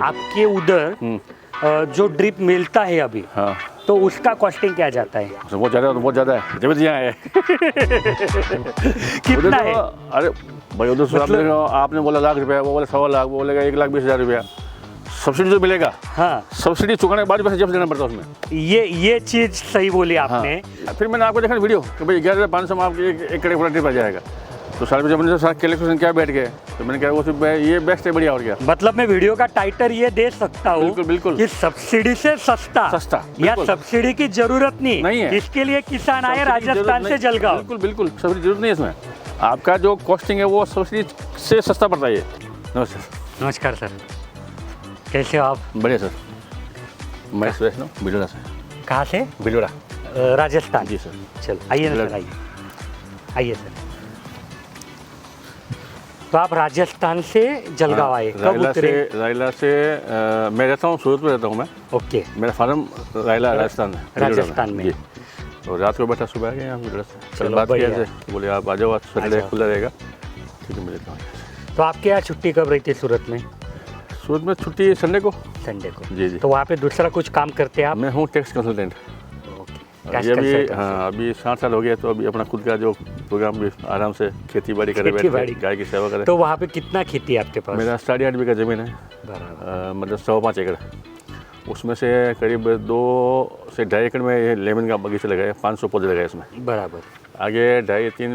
आपके उधर जो ड्रिप मिलता है अभी, हाँ, तो उसका कॉस्टिंग क्या जाता है? बहुत ज़्यादा है, जब यहाँ है। कितना है? अरे भाई उधर मतलब आपने बोला लाख रुपया, वो बोला 1.25 लाख, वो बोलेगा 1,20,000 रुपया सब्सिडी जो मिलेगा। हाँ, सब्सिडी चुकाने के बाद पैसे जब देना पड़ता है उसमें। ये चीज सही बोली आपने। हाँ। फिर मैंने आपको देखा वीडियो कि भाई 11,500 में आपके एक कड़े पूरा ट्रिप आ जाएगा। तो साल में जब मैंने सारा कैलकुलेशन क्या बैठ गए, तो मैंने कहा वो सिर्फ ये बेस्ट है, बढ़िया और क्या। मतलब मैं वीडियो का टाइटल ये दे सकता हूँ बिल्कुल कि सब्सिडी से सस्ता या बिल्कुल। सब्सिडी की जरूरत नहीं है। इसके लिए किसान आए राजस्थान से जलगांव। बिल्कुल सब्सिडी जरूरत नहीं है इसमें। आपका जो कॉस्टिंग है वो सब्सिडी से सस्ता पड़ता है ये। नमस्ते। नमस्कार सर, कैसे हो आप? बढ़िया सर, मैं सुरेश हूँ भिलवाड़ा से। कहाँ से? भिलवाड़ा, राजस्थान। जी सर। चलो आइए ना सर, आइए सर। तो आप राजस्थान से जलगांव आए, कब उतरे? रायला से मैं रहता हूँ, सूरत में रहता हूँ मैं। ओके, मेरा फार्म रायला राजस्थान में। जी। तो रात को बैठा, सुबह आ गए यहाँ भिलवाड़ा से। चलो, कल बात किया बढ़िया। से, बोले आप आ जाओ, आज सैटरडे खुला रहेगा। ठीक है, मैं लेता हूँ। तो आपके यहाँ छुट्टी कब रहती है सूरत में? सूरत में छुट्टी संडे को। संडे को। जी। तो वहाँ पे दूसरा कुछ काम करते हैं आप? मैं हूँ टैक्स कंसल्टेंट। टैक्स अभी कंसल्टेंट। हाँ, अभी 60 साल हो गया, तो अभी अपना खुद का जो प्रोग्राम भी आराम से खेती बाड़ी करे, खेती-बाड़ी। गाय की सेवा करे। तो वहाँ पे कितना खेती है आपके पास? मेरा 8.5 बीघा जमीन है, बराबर। मतलब 5.25 एकड़। उसमें से करीब 2 से 2.5 एकड़ में ये लेमन का बगीचा लगाया, 500 पौधे लगाए इसमें। बराबर। आगे 2.5-3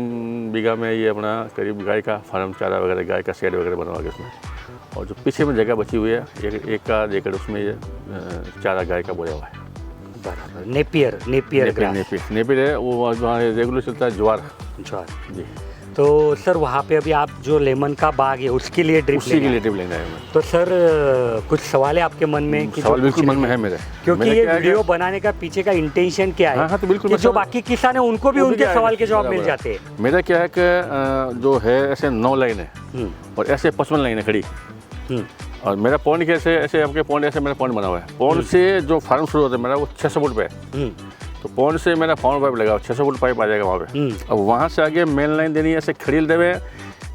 बीघा में ये अपना करीब गाय का फार्म, चारा वगैरह, गाय का शेड वगैरह बनवा के उसमें। और जो पीछे में जगह बची हुई है, एक एकड़ उसमें ये चारा गाय का बोया हुआ है। बराबर। नेपियर है वो, वहाँ रेगुलर चलता है ज्वार जी। तो सर वहाँ पे अभी आप जो लेमन का बाग है उसके लिए ड्रिप लेना है। तो सर कुछ सवाल है आपके मन में? कि सवाल बिल्कुल मन में है मेरे, क्योंकि ये वीडियो बनाने का पीछे का इंटेंशन क्या है? हाँ, तो बिल्कुल कि जो बाकी किसान है उनको भी उनके सवाल के जवाब मिल जाते हैं। मेरा क्या है कि जो है ऐसे 9 लाइन है और ऐसे 55 लाइन है खड़ी। और मेरा पॉइंट कैसे, ऐसे आपके पॉइंट, ऐसे मेरा पॉइंट बना हुआ है। पॉइंट से जो फार्म शुरू होता है मेरा, वो 600 फुट पे है। तो पॉइंट से मेरा फार्म पाइप लगा, 600 फुट पाइप आ जाएगा वहाँ पे। अब वहाँ से आगे मेन लाइन देनी है, ऐसे खड़ील देवे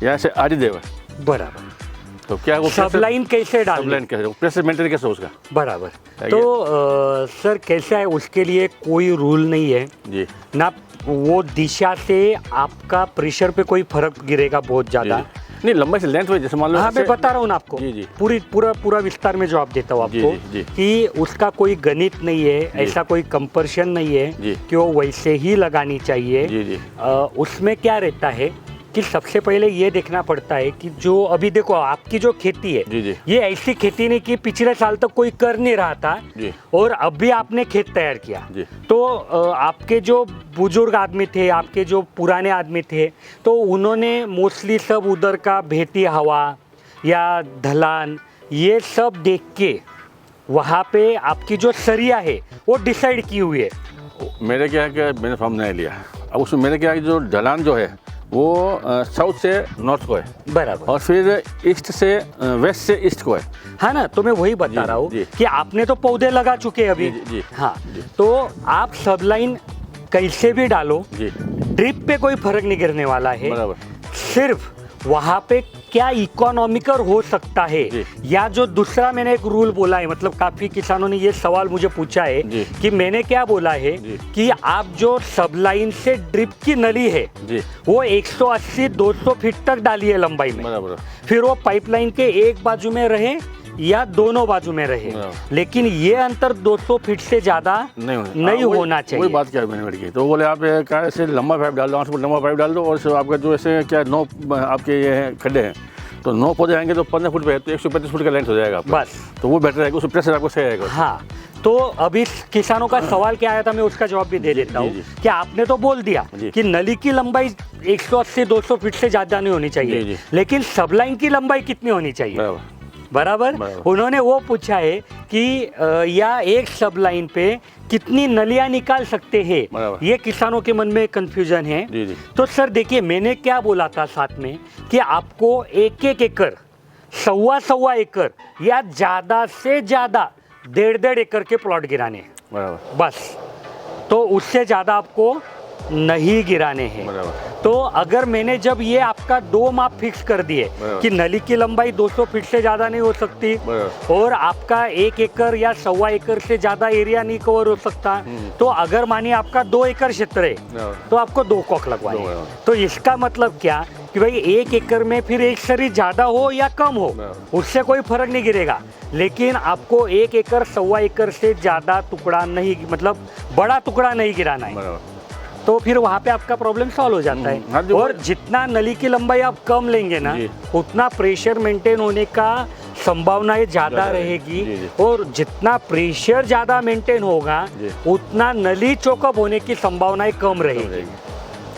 या ऐसे आड़ी देवे। बराबर। तो क्या वो सब लाइन कैसे डाल? सब लाइन कैसे, प्रेशर मेंटेन कैसे उसका? बराबर। तो सर कैसा है, उसके लिए कोई रूल नहीं है जी ना? वो दिशा से आपका प्रेशर पे कोई फर्क गिरेगा बहुत ज़्यादा? नहीं, लंबाई से लेंथ हुई, जैसे मान लो। हाँ, मैं बता रहा हूँ ना आपको। जी। पूरा विस्तार में जवाब देता हूँ आपको। जी। कि उसका कोई गणित नहीं है, ऐसा कोई कंपल्शन नहीं है कि वो वैसे ही लगानी चाहिए। जी। उसमें क्या रहता है कि सबसे पहले ये देखना पड़ता है कि जो अभी देखो आपकी जो खेती है, जी। ये ऐसी खेती नहीं कि पिछले साल तक कोई कर नहीं रहा था जी। और अभी आपने खेत तैयार किया जी। तो आपके जो बुजुर्ग आदमी थे, आपके जो पुराने आदमी थे, तो उन्होंने मोस्टली सब उधर का भेती हवा या ढलान ये सब देख के वहाँ पे आपकी जो सरिया है वो डिसाइड की हुई है। मेरे क्या है कि मैंने फार्म नहीं लिया। अब उसमें मेरे क्या है, जो ढलान जो है वो साउथ से नॉर्थ को है। बराबर। और फिर ईस्ट से वेस्ट से ईस्ट को है। हाँ ना, तो मैं वही बता रहा हूँ कि आपने तो पौधे लगा चुके हैं अभी। जी। हाँ जी। तो आप सब लाइन कैसे भी डालो जी, ड्रिप पे कोई फर्क नहीं गिरने वाला है। बराबर। सिर्फ वहाँ पे क्या इकोनॉमिकल हो सकता है, या जो दूसरा मैंने एक रूल बोला है, मतलब काफी किसानों ने ये सवाल मुझे पूछा है कि मैंने क्या बोला है कि आप जो सब लाइन से ड्रिप की नली है वो 180-200 फीट तक डालिए लंबाई में। बराबर। फिर वो पाइपलाइन के एक बाजू में रहे या दोनों बाजू में रहे, लेकिन ये अंतर 200 फीट से ज्यादा नहीं होना चाहिए। वही बात क्या है मैंने की। तो बोले आप क्या ऐसे लंबा पाइप डाल दो, 8 फुट लंबा पाइप डाल दो, और आपका जो ऐसे क्या 9 आपके ये खड्डे हैं, तो 9 पौधे आएंगे तो 15 फुट पे है, तो 135 फुट का लेंथ हो जाएगा आपका। बस, तो वो बेटर रहेगा, उसमें प्रेशर आपको सही आएगा। हाँ, तो अभी किसानों का सवाल क्या आया था, मैं उसका जवाब भी दे देता हूँ कि आपने तो बोल दिया कि नली की लंबाई 180-200 फीट से ज्यादा नहीं होनी चाहिए, लेकिन सब लाइन की लंबाई कितनी होनी चाहिए? बराबर। उन्होंने वो पूछा है कि या एक सब लाइन पे कितनी नलियां निकाल सकते हैं, ये किसानों के मन में कंफ्यूजन है। जी। तो सर देखिए, मैंने क्या बोला था साथ में कि आपको 1-1 एकड़, 1.25 एकड़ या ज्यादा से ज्यादा 1.5 एकड़ के प्लॉट गिराने हैं बस। तो उससे ज्यादा आपको नहीं गिराने हैं। तो अगर मैंने जब ये आपका 2 माप फिक्स कर दिए कि नली की लंबाई 200 फीट से ज़्यादा नहीं हो सकती और आपका 1 एकड़ या 1.25 एकड़ से ज़्यादा एरिया नहीं कवर हो सकता, तो अगर मानिए आपका 2 एकड़ क्षेत्र है तो आपको 2 कॉक लगवाने। तो इसका मतलब क्या कि भाई 1 एकड़ में फिर एक शरीर ज़्यादा हो या कम हो उससे कोई फर्क नहीं गिरेगा, लेकिन आपको 1 एकड़ 1.25 एकड़ से ज़्यादा टुकड़ा नहीं, मतलब बड़ा टुकड़ा नहीं गिराना है। तो फिर वहाँ पे आपका प्रॉब्लम सॉल्व हो जाता है। और जितना नली की लंबाई आप कम लेंगे ना उतना प्रेशर मेंटेन होने का संभावनाएं ज़्यादा रहेगी, और जितना प्रेशर ज़्यादा मेंटेन होगा उतना नली चोकअप होने की संभावनाएं कम रहेगी।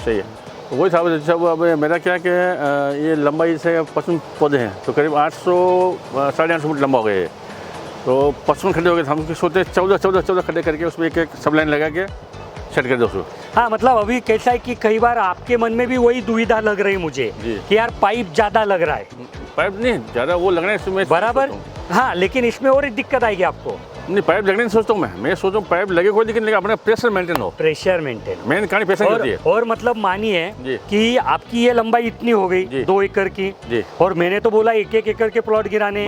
सही है, वही था जब अब मेरा क्या कि ये लंबाई से 55 पौधे हैं तो करीब 800 850 फुट लंबा हो गए, तो 55 खड्डे हो गए। हम सोचते 14 खड्डे करके उसमें एक सब लाइन लगा के सेट कर दो उसको। हाँ, मतलब अभी कैसा है कि कई बार आपके मन में भी वही दुविधा लग रही मुझे कि यार पाइप ज़्यादा लग रहा है। पाइप नहीं ज़्यादा वो लगना है इसमें बराबर, हाँ, लेकिन इसमें और एक दिक्कत आएगी आपको। नहीं, पाइप लगने नहीं सोचता हूँ मैं सोचता हूँ पाइप लगे कोई, लेकिन अपना प्रेशर मेंटेन हो। प्रेशर मेंटेन मेन कहानी प्रेशर होती है। और मतलब मानिए कि आपकी ये लंबाई इतनी हो गई 2 एकड़ की, और मैंने तो बोला 1-1 एकड़ के प्लॉट गिराने,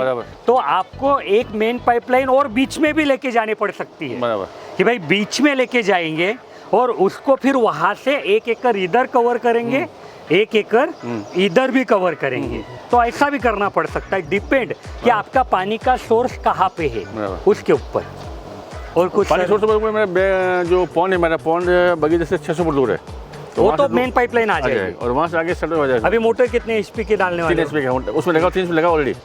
तो आपको एक मेन पाइपलाइन और बीच में भी लेके जानी पड़ सकती है। बराबर, कि भाई बीच में लेके जाएंगे और उसको फिर वहां से 1 एकड़ इधर कवर करेंगे, 1 एकड़ इधर भी कवर करेंगे। तो ऐसा भी करना पड़ सकता है, डिपेंड कि आपका पानी का सोर्स कहाँ पे है उसके ऊपर। और कुछ पानी सोर्स मेरा जो पॉन्ड है, मेरा पॉन्ड बगीचे से 600 फुट दूर है, तो वो तो मेन पाइपलाइन आ जाएगी और वहाँ से आगे सेटल हो जाएगा। अभी मोटर कितने एचपी के डालने वाले? 3 एचपी का उसमें लगा, 3 लगा ऑलरेडी।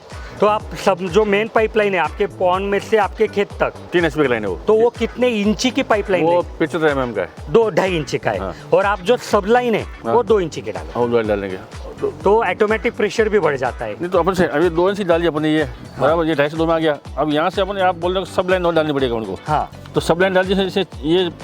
तो आप सब जो मेन पाइपलाइन है आपके पॉन्ड में से आपके खेत तक 3 एचपी की लाइन है वो। तो वो कितने इंची की पाइपलाइन है? वो 75 mm का है, 2-2.5 इंची का है। हाँ। और आप जो सब लाइन है वो 2 इंची के डालें, वो डालेंगे तो ऑटोमेटिक प्रेशर भी बढ़ जाता है। नहीं तो अपन से अभी 2 इंच डाल दिया अपने, ये बराबर, ये 250 में आ गया। अब यहाँ से अपने आप बोल रहे हो सब लाइन और डालनी पड़ेगा उनको। हाँ, तो सब लाइन डाल दी, जैसे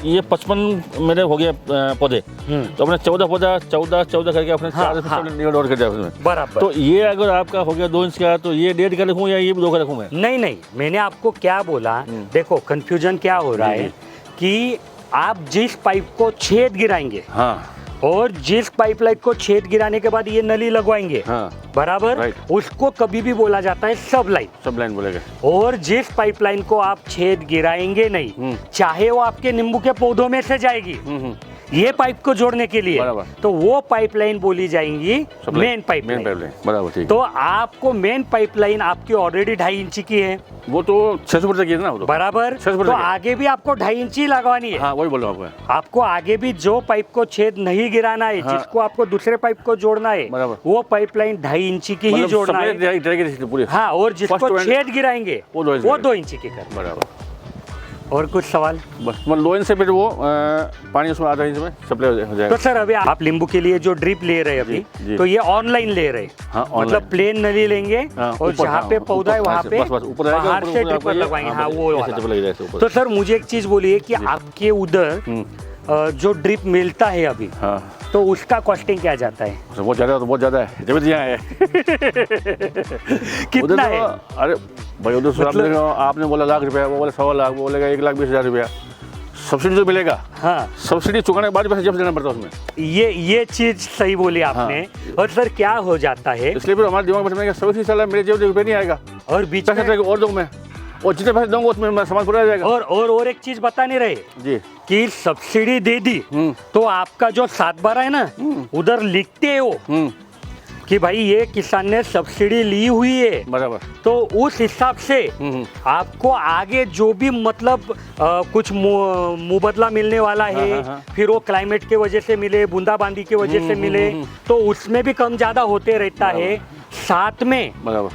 ये 55 मेरे हो गए पौधे, तो अपने 14 पौधा 14 करके अपने 4 और कर दिया उसमें। बराबर। तो ये अगर आपका हो गया 2 इंच का, तो ये 1.5 का रखूँ या ये भी 2 का रखूँ मैं? नहीं, मैंने आपको क्या बोला, देखो कंफ्यूजन क्या हो रहा है कि आप जिस पाइप को छेद गिराएंगे, हाँ, और जिस पाइपलाइन को छेद गिराने के बाद ये नली लगवाएंगे, हाँ, बराबर, उसको कभी भी बोला जाता है सब लाइन बोलेगा। और जिस पाइपलाइन को आप छेद गिराएंगे नहीं, चाहे वो आपके नींबू के पौधों में से जाएगी ये पाइप को जोड़ने के लिए, तो वो पाइपलाइन बोली जाएंगी मेन पाइपलाइन। बराबर, ठीक। तो आपको मेन पाइपलाइन आपकी ऑलरेडी 2.5 इंची की है, वो तो 600 फुट तक है ना, वो तो बराबर। तो आगे भी आपको 2.5 इंची लगवानी है। हाँ, वही बोल रहा हूँ आपको आगे भी जो पाइप को छेद नहीं गिराना है, हाँ, जिसको आपको दूसरे पाइप को जोड़ना है, वो पाइपलाइन 2.5 इंची की ही जोड़ना है। हाँ, और जिसको छेद गिराएंगे वो 2 इंची की कर। बराबर। और कुछ सवाल? बस 2 इंच से फिर वो पानी उसमें आधा इंच में सप्लाई हो जाएगा। तो सर अभी आप नींबू के लिए जो ड्रिप ले रहे हैं अभी, तो ये ऑनलाइन ले रहे हैं? हाँ, मतलब प्लेन नली लेंगे और जहाँ पे पौधा है वहाँ पे बाहर से ड्रिपर लगवाएंगे। हाँ, वो वाला। तो सर मुझे एक चीज बोलिए कि आपके उधर जो ड्रिप मिलता है अभी, तो उसका कॉस्टिंग क्या जाता है? बहुत ज़्यादा है, जब यहाँ है। कितना है? अरे भाई उधर आपने बोला लाख रुपया, वो बोला 1.25 लाख, वो बोलेगा 1,20,000 रुपया सब्सिडी जो मिलेगा। हाँ, सब्सिडी चुकाने के बाद पैसे जब देना पड़ता है उसमें। ये चीज सही बोली आपने। हाँ। और सर क्या हो जाता है, इसलिए फिर हमारे दिमाग में सब्सिडी साला मेरे जेब रुपये नहीं आएगा और बीच में और दूँ मैं, और जितने पैसे दूंगा उसमें सामान पूरा जाएगा। और एक चीज बता नहीं रहे जी कि सब्सिडी दे दी तो आपका जो 7/12 है ना, उधर लिखते है वो कि भाई ये किसान ने सब्सिडी ली हुई है, बराबर। तो उस हिसाब से आपको आगे जो भी मतलब कुछ मुबदला मिलने वाला है, फिर वो क्लाइमेट के वजह से मिले, बूंदाबांदी के वजह से मिले, तो उसमें भी कम ज्यादा होते रहता है। साथ में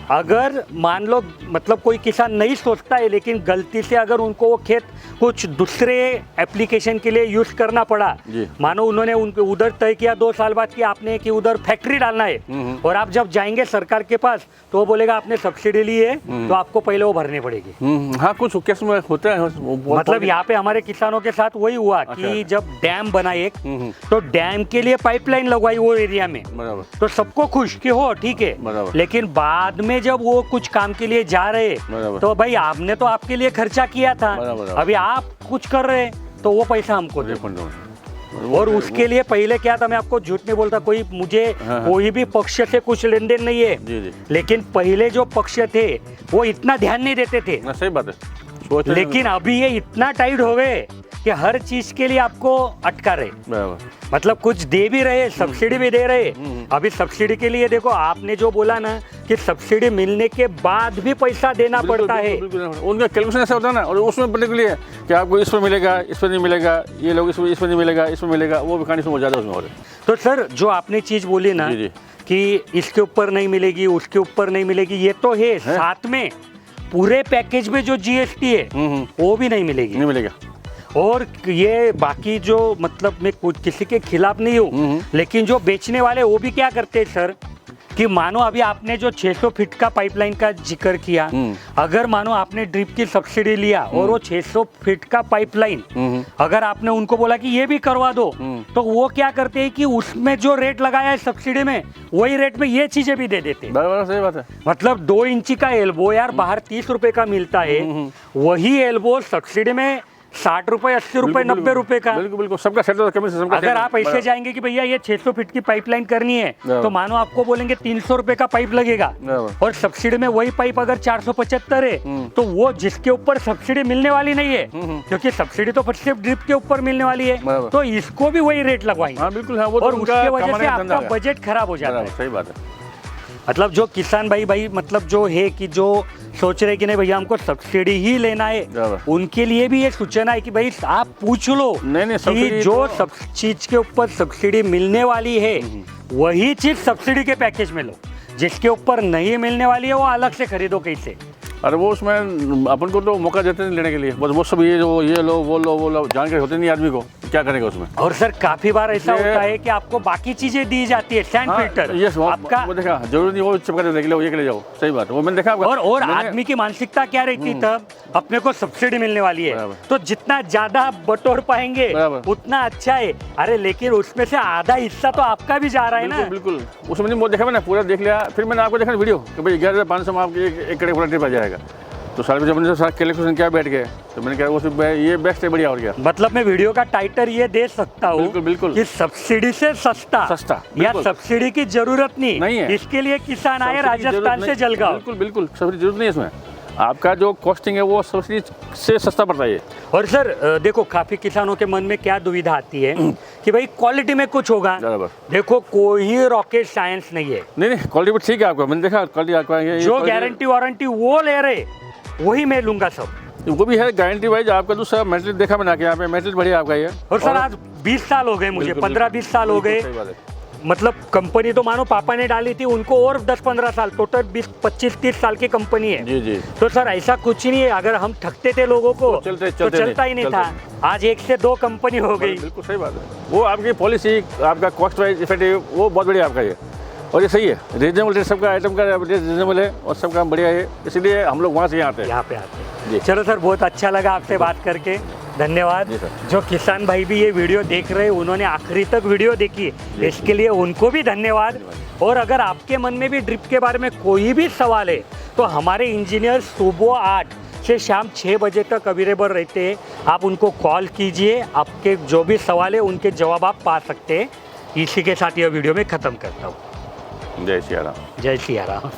अगर मान लो मतलब कोई किसान नहीं सोचता है, लेकिन गलती से अगर उनको वो खेत कुछ दूसरे एप्लीकेशन के लिए यूज करना पड़ा, मानो उन्होंने उनको उधर तय किया 2 साल बाद कि आपने कि उधर फैक्ट्री डालना है, और आप जब जाएंगे सरकार के पास तो वो बोलेगा आपने सब्सिडी ली है तो आपको पहले वो भरनी पड़ेगी। हाँ, कुछ केस में होता है। मतलब यहाँ पे हमारे किसानों के साथ वही हुआ कि जब डैम बना एक, तो डैम के लिए पाइपलाइन लगवाई वो एरिया में, तो सबको खुश कि हो ठीक है, लेकिन बाद में जब वो कुछ काम के लिए जा रहे तो भाई आपने तो आपके लिए खर्चा किया था, अभी आप कुछ कर रहे तो वो पैसा हमको दे। और उसके लिए पहले क्या था, मैं आपको झूठ नहीं बोलता, कोई मुझे कोई भी पक्ष से कुछ लेन देन नहीं है, जी जी, लेकिन पहले जो पक्ष थे वो इतना ध्यान नहीं देते थे, ना सही बात है। लेकिन अभी ये इतना टाइट हो गए कि हर चीज के लिए आपको अटका रहे, मतलब कुछ दे भी रहे, सब्सिडी भी दे रहे। अभी सब्सिडी के लिए देखो, आपने जो बोला ना कि सब्सिडी मिलने के बाद भी पैसा देना पड़ता है, उनका कैलकुलेशन ऐसा होता है ना, और उसमें पर्टिकुलर कि आपको इसमें मिलेगा, इसमें नहीं मिलेगा, ये लोग इसमें नहीं मिलेगा, इसमें मिलेगा, वो भी कहानी बहुत ज़्यादा उसमें हो रही है। तो सर जो आपने चीज बोली ना कि इसके ऊपर नहीं मिलेगी, उसके ऊपर नहीं मिलेगी, ये तो है, साथ में पूरे पैकेज में जो जीएसटी है वो भी नहीं मिलेगी, नहीं मिलेगा। और ये बाकी जो, मतलब मैं किसी के खिलाफ नहीं हूँ, लेकिन जो बेचने वाले वो भी क्या करते हैं सर, कि मानो अभी आपने जो 600 फीट का पाइपलाइन का जिक्र किया, अगर मानो आपने ड्रिप की सब्सिडी लिया और वो 600 फीट का पाइपलाइन अगर आपने उनको बोला कि ये भी करवा दो, तो वो क्या करते हैं कि उसमें जो रेट लगाया है सब्सिडी में, वही रेट में ये चीजें भी दे देते हैं। बराबर, सही बात है। मतलब 2 इंची का एल्बो यार बाहर 30 रुपए का मिलता है, वही एल्बो सब्सिडी में 60 रुपए, 80 रुपए, 90 रुपए का। बिल्कुल बिल्कुल, सबका सेट होता है, सबका। अगर आप ऐसे जाएंगे कि भैया ये 600 फीट की पाइपलाइन करनी है, तो मानो आपको बोलेंगे 300 रुपए का पाइप लगेगा, और सब्सिडी में वही पाइप अगर 475 है, तो वो जिसके ऊपर सब्सिडी मिलने वाली नहीं है, क्योंकि सब्सिडी तो सिर्फ ड्रिप के ऊपर मिलने वाली है, तो इसको भी वही रेट लगवाएंगे। बिल्कुल, और उसकी वजह से आपका बजट खराब हो जाता है। सही बात है। मतलब जो किसान भाई मतलब जो है कि जो सोच रहे कि नहीं भैया हमको सब्सिडी ही लेना है, उनके लिए भी ये सूचना है कि भाई आप पूछ लो कि जो सब चीज के ऊपर सब्सिडी मिलने वाली है वही चीज सब्सिडी के पैकेज में लो, जिसके ऊपर नहीं मिलने वाली है वो अलग से खरीदो कैसे। अरे वो उसमें अपन को तो मौका देते नहीं लेने के लिए, बस वो सब ये लो वो लो जानकारी होती नहीं आदमी को, क्या करेगा उसमें। और सर काफी बार ऐसा होता है कि आपको बाकी चीजें दी जाती है, सैंड फिल्टर, यस, आपका वो देखा जरूरी नहीं वो चिपका देने के लिए, ये के लिए जाओ। सही बात है, वो मैंने देखा। और आदमी की मानसिकता क्या रहती तब, अपने को सब्सिडी मिलने वाली है तो जितना ज्यादा बटोर पाएंगे उतना अच्छा है। अरे लेकिन उसमें से आधा हिस्सा तो आपका भी जा रहा है ना। बिल्कुल, उसमें वो देखा, मैंने पूरा देख लिया, फिर मैंने आपको देखा वीडियो कि भाई 11,500 में आपके एक एकड़ पूरा ट्रिप आ जाएगा। तो साल जब मैंने सारा कैलकुलेशन क्या बैठ गए, तो मैंने कहा वो ये बेस्ट है, बढ़िया। और क्या मतलब मैं वीडियो का टाइटल ये दे सकता हूँ, बिल्कुल कि सब्सिडी से सस्ता या सब्सिडी की जरूरत नहीं है, इसके लिए किसान आए राजस्थान से जलगांव। बिल्कुल सब्सिडी जरूरत नहीं है इसमें, आपका जो कॉस्टिंग है वो सब्सिडी से सस्ता पड़ता है। और सर देखो काफी किसानों के मन में क्या दुविधा आती है कि भाई क्वालिटी में कुछ होगा। देखो कोई रॉकेट साइंस नहीं है, नहीं क्वालिटी भी ठीक है आपका, मैंने देखा क्वालिटी आपका, जो गारंटी वारंटी वो ले रहे वही मैं लूंगा सब। वो भी है गारंटी वाइज आपका। दूसरा मेटेरियल देखा मैंने यहाँ पे, मेटेरियल बढ़िया आपका ये। और सर आज 20 साल हो गए मुझे, 15-20 साल हो गए, मतलब कंपनी तो मानो पापा ने डाली थी, उनको और 10-15 साल, टोटल 20-25-30 साल की कंपनी है। जी। तो सर ऐसा कुछ ही नहीं है, अगर हम ठगते थे लोगों को तो चलता ही नहीं था। आज 1 से 2 कंपनी हो गई। बिल्कुल सही बात है, वो आपकी पॉलिसी, आपका कॉस्ट वाइज इफेक्टिव, वो बहुत बढ़िया आपका ये, और ये सही है, रीजनेबल रेट, सबका आइटम का रेट रीजनेबल है और सबका बढ़िया है, इसलिए हम लोग वहाँ से यहाँ पे आते हैं। चलो सर, बहुत अच्छा लगा आपसे बात करके, धन्यवाद। जो किसान भाई भी ये वीडियो देख रहे हैं, उन्होंने आखिरी तक वीडियो देखी, इसके लिए उनको भी धन्यवाद। और अगर आपके मन में भी ड्रिप के बारे में कोई भी सवाल है, तो हमारे इंजीनियर सुबह 8 से शाम 6 बजे तक अवेलेबल रहते हैं, आप उनको कॉल कीजिए, आपके जो भी सवाल है उनके जवाब आप पा सकते हैं। इसी के साथ यह वीडियो में ख़त्म करता हूँ। जय सिया राम। जय सिया राम।